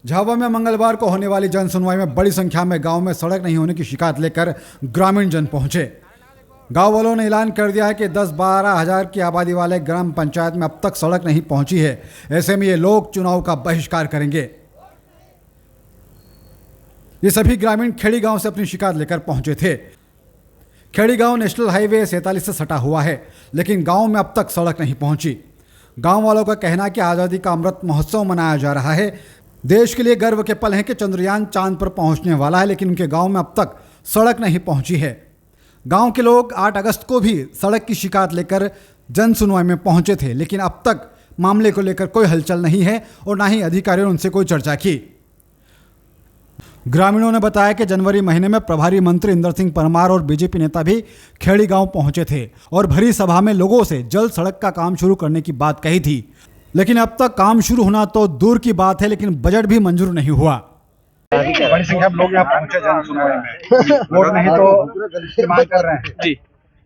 झाबुआ में मंगलवार को होने वाली जन सुनवाई में बड़ी संख्या में गांव में सड़क नहीं होने की शिकायत लेकर ग्रामीण जन पहुंचे। गांव वालों ने ऐलान कर दिया है कि 10-12 हजार की आबादी वाले ग्राम पंचायत में अब तक सड़क नहीं पहुंची है। ऐसे में ये लोग चुनाव का बहिष्कार करेंगे। ये सभी ग्रामीण खेड़ी गांव से अपनी शिकायत लेकर पहुंचे थे। खेड़ी गांव नेशनल हाईवे 47 से सटा हुआ है, लेकिन गांव में अब तक सड़क नहीं पहुंची। गांव वालों का कहना है कि आज़ादी का अमृत महोत्सव मनाया जा रहा है। देश के लिए गर्व के पल हैं कि चंद्रयान चांद पर पहुंचने वाला है, लेकिन उनके गांव में अब तक सड़क नहीं पहुंची है। गांव के लोग 8 अगस्त को भी सड़क की शिकायत लेकर जन सुनवाई में पहुंचे थे, लेकिन अब तक मामले को लेकर कोई हलचल नहीं है और ना ही अधिकारियों ने उनसे कोई चर्चा की। ग्रामीणों ने बताया कि जनवरी महीने में प्रभारी मंत्री इंदर सिंह परमार और बीजेपी नेता भी खेड़ी गांव पहुंचे थे और भरी सभा में लोगों से जल्द सड़क का काम शुरू करने की बात कही थी, लेकिन अब तक काम शुरू होना तो दूर की बात है, लेकिन बजट भी मंजूर नहीं हुआ। बड़ी संख्या में लोग यहाँ पहुंचे जन सुनवाई में, वोट नहीं तो मांग कर रहे हैं। जी,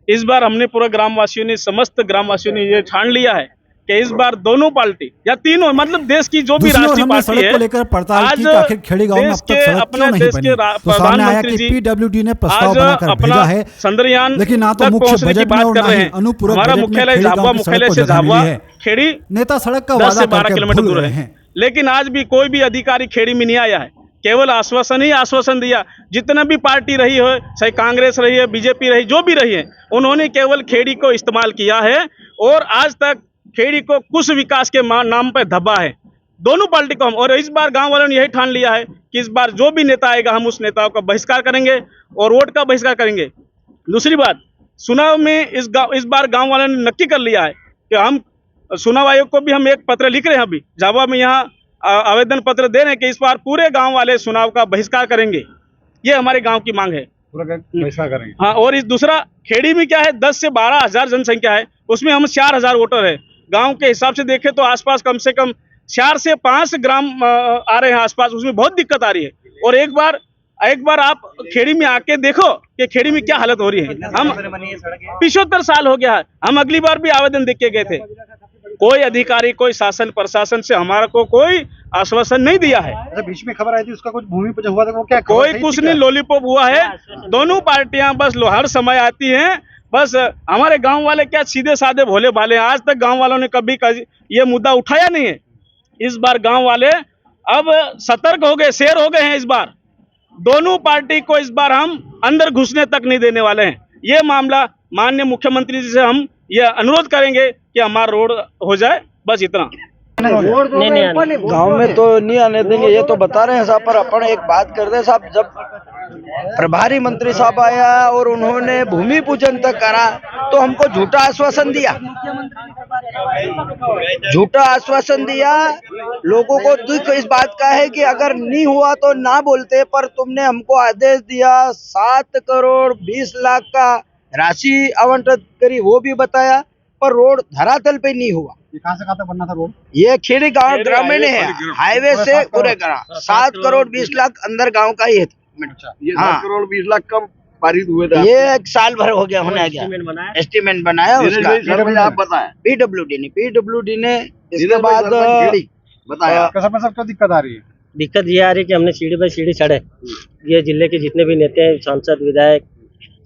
इस बार हमने पूरा ग्रामवासियों ने, समस्त ग्रामवासियों ने ये ठान लिया है कि इस बार दोनों पार्टी या तीनों, मतलब देश की जो भी राष्ट्रीय पार्टी है, को लेकर पड़ताल की आखिर खेड़ी गांव में अब तक सड़क क्यों नहीं बनी। तो सामने आया कि पीडब्ल्यूडी ने प्रस्ताव बनाकर भेजा है, चंद्रयान लेकिन ना तो मुख्य बजट में और ना ही अनुपूरक बजट में मुख्यालय झाबुआ, मुख्यालय से झाबुआ खेड़ी नेता सड़क का वादा 12 किलोमीटर दूर है, लेकिन आज भी कोई भी अधिकारी खेड़ी में नहीं आया है। केवल आश्वासन ही आश्वासन दिया। जितना भी पार्टी रही हो, चाहे कांग्रेस रही है, बीजेपी रही, जो भी रही है, उन्होंने केवल खेड़ी को इस्तेमाल किया है और आज तक खेड़ी को कुछ विकास के नाम पर धब्बा है दोनों पार्टी को हम। और इस बार गांव वालों ने यही ठान लिया है कि इस बार जो भी नेता आएगा हम उस नेताओं का बहिष्कार करेंगे और वोट का बहिष्कार करेंगे। दूसरी बात, चुनाव में इस बार गांव वालों ने नक्की कर लिया है कि हम चुनाव आयोग को भी हम एक पत्र लिख रहे हैं। अभी झाबुआ में यहाँ आवेदन पत्र दे रहे हैं कि इस बार पूरे गाँव वाले चुनाव का बहिष्कार करेंगे। ये हमारे गाँव की मांग है, पूरा बहिष्कार करेंगे। हाँ, और इस दूसरा, खेड़ी में क्या है, 10 से 12 हजार जनसंख्या है, उसमें हम 4 हजार वोटर है। गांव के हिसाब से देखें तो आसपास कम से कम 4 से 5 ग्राम आ रहे हैं आसपास, उसमें बहुत दिक्कत आ रही है। और एक बार आप खेड़ी में आके देखो कि खेड़ी में क्या हालत हो रही है। हम 75 साल हो गया है, हम अगली बार भी आवेदन देख के गए थे। कोई अधिकारी, कोई शासन प्रशासन से हमारा को कोई आश्वासन नहीं दिया है। अच्छा, बीच में खबर आई थी उसका कुछ भूमि पूजन हुआ था, वो क्या कोई कुछ नहीं, लॉलीपॉप हुआ है। दोनों पार्टियां बस हर समय आती हैं, बस हमारे गांव वाले क्या सीधे साधे भोले भाले हैं। आज तक गांव वालों ने कभी ये मुद्दा उठाया नहीं है। इस बार गांव वाले अब सतर्क हो गए, शेर हो गए हैं। इस बार दोनों पार्टी को इस बार हम अंदर घुसने तक नहीं देने वाले हैं। ये मामला माननीय मुख्यमंत्री जी से हम ये अनुरोध करेंगे कि हमारा रोड हो जाए, बस इतना। नहीं, गांव में तो नहीं आने देंगे, ये तो बता रहे हैं साहब। पर अपन एक बात कर दे साहब, जब प्रभारी मंत्री साहब आया और उन्होंने भूमि पूजन तक करा तो हमको झूठा आश्वासन दिया, लोगों को दुख इस बात का है कि अगर नहीं हुआ तो ना बोलते, पर तुमने हमको आदेश दिया 7 करोड़ 20 लाख का राशि आवंटित करी, वो भी बताया, पर रोड धरातल पे नहीं हुआ। ये कहाँ से कहाँ तक बनना था रोड? ये खेड़ी गांव ग्रामीण है, हाईवे से पूरे करा 7 करोड़ 20 लाख अंदर गांव का ही है। अच्छा, ये 7 करोड़ 20 लाख कब पारित हुए थे? ये 1 साल भर हो गया होने गया, एस्टीमेट बनाया उसका। आप बताएं। पीडब्ल्यूडी ने इसके बाद बताया। क्या दिक्कत आ रही है? दिक्कत ये आ रही है कि हमने सीढ़ी बाई सीढ़ी चढ़े, ये जिले के जितने भी नेता हैं, सांसद, विधायक,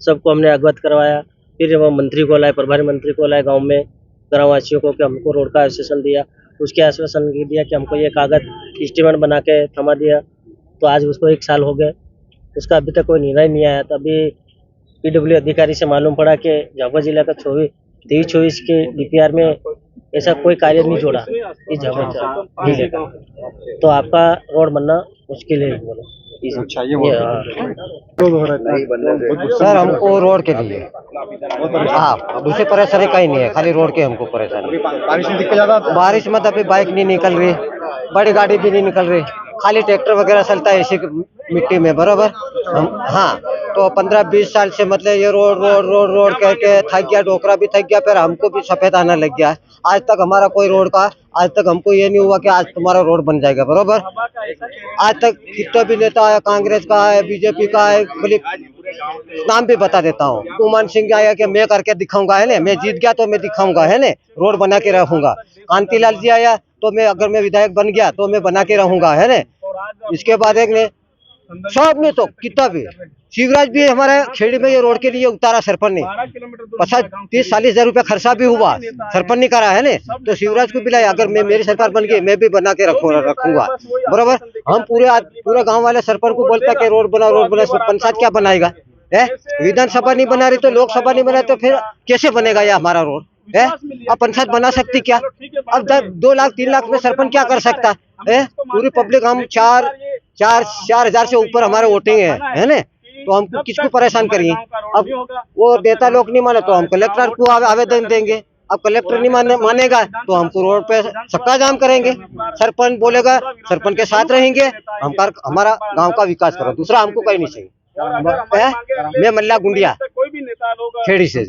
सबको हमने अवगत करवाया। फिर वो मंत्री को लाए, प्रभारी मंत्री को लाए गांव में, ग्रामवासियों को कि हमको रोड का आश्वासन दिया। उसके आश्वासन दिया कि हमको ये कागज एस्टीमेट बना के थमा दिया। तो आज उसको 1 साल हो गए, उसका अभी तक कोई निर्णय नहीं आया। तो अभी पीडब्ल्यू अधिकारी से मालूम पड़ा कि झाबुआ जिला का 23-24 के डीपीआर में ऐसा कोई कार्य नहीं जोड़ा इस झाबुआ जिले का, तो आपका रोड बनना मुश्किल है। अच्छा, सर हमको रोड के लिए, हाँ, दूसरे परेशानी कहीं नहीं है, खाली रोड के हमको परेशानी। बारिश में दिक्कत ज्यादा? बारिश में तो अभी बाइक नहीं निकल रही, बड़ी गाड़ी भी नहीं निकल रही, खाली ट्रैक्टर वगैरह चलता है इसी मिट्टी में, बराबर। हाँ, तो 15-20 साल से मतलब ये रोड करके थक गया, डोकरा भी थक गया, फिर हमको भी सफेद आना लग गया। आज तक हमारा कोई रोड का, आज तक हमको ये नहीं हुआ कि आज तुम्हारा रोड बन जाएगा, बरोबर। आज तक कितना भी नेता है, कांग्रेस का है, बीजेपी का है, बोले नाम भी बता देता हूँ। उमन सिंह आया कि मैं करके दिखाऊंगा, है ना, मैं जीत गया तो मैं दिखाऊंगा, है ना, रोड बना के रहूंगा। कांतिलाल जी आया तो मैं, अगर मैं विधायक बन गया तो मैं बना के रहूंगा, है ना। इसके बाद एक ने सब ने तो कितना भी शिवराज भी हमारे खेड़ी में ये रोड के लिए उतारा सरपंच ने 30-40 हजार रुपया खर्चा भी हुआ, सरपंच ने करा है ने, तो शिवराज को बुलाया। अगर मैं मेरी सरकार बन गई मैं भी बना के रखूंगा बराबर। हम पूरे गांव वाले सरपंच को बोलता कि रोड बना, पंचायत क्या बनाएगा है? विधानसभा नहीं बना रही तो लोकसभा नहीं बना तो फिर कैसे बनेगा ये हमारा रोड है? अब पंचायत बना सकती क्या? अब 2 लाख 3 लाख में सरपंच क्या कर सकता है? पूरी पब्लिक हम 4,000 से ऊपर हमारे वोटिंग है ना, तो हम किसको परेशान करिए? अब वो नेता लोग नहीं माने तो हम कलेक्टर को आवेदन देंगे। अब कलेक्टर नहीं मानेगा तो हमको रोड पे चक्का जाम करेंगे। सरपंच बोलेगा, सरपंच के साथ रहेंगे, हमारा गांव का विकास करो, दूसरा हमको कहीं नहीं चाहिए। मैं मल्ला गुंडिया खेड़ी से।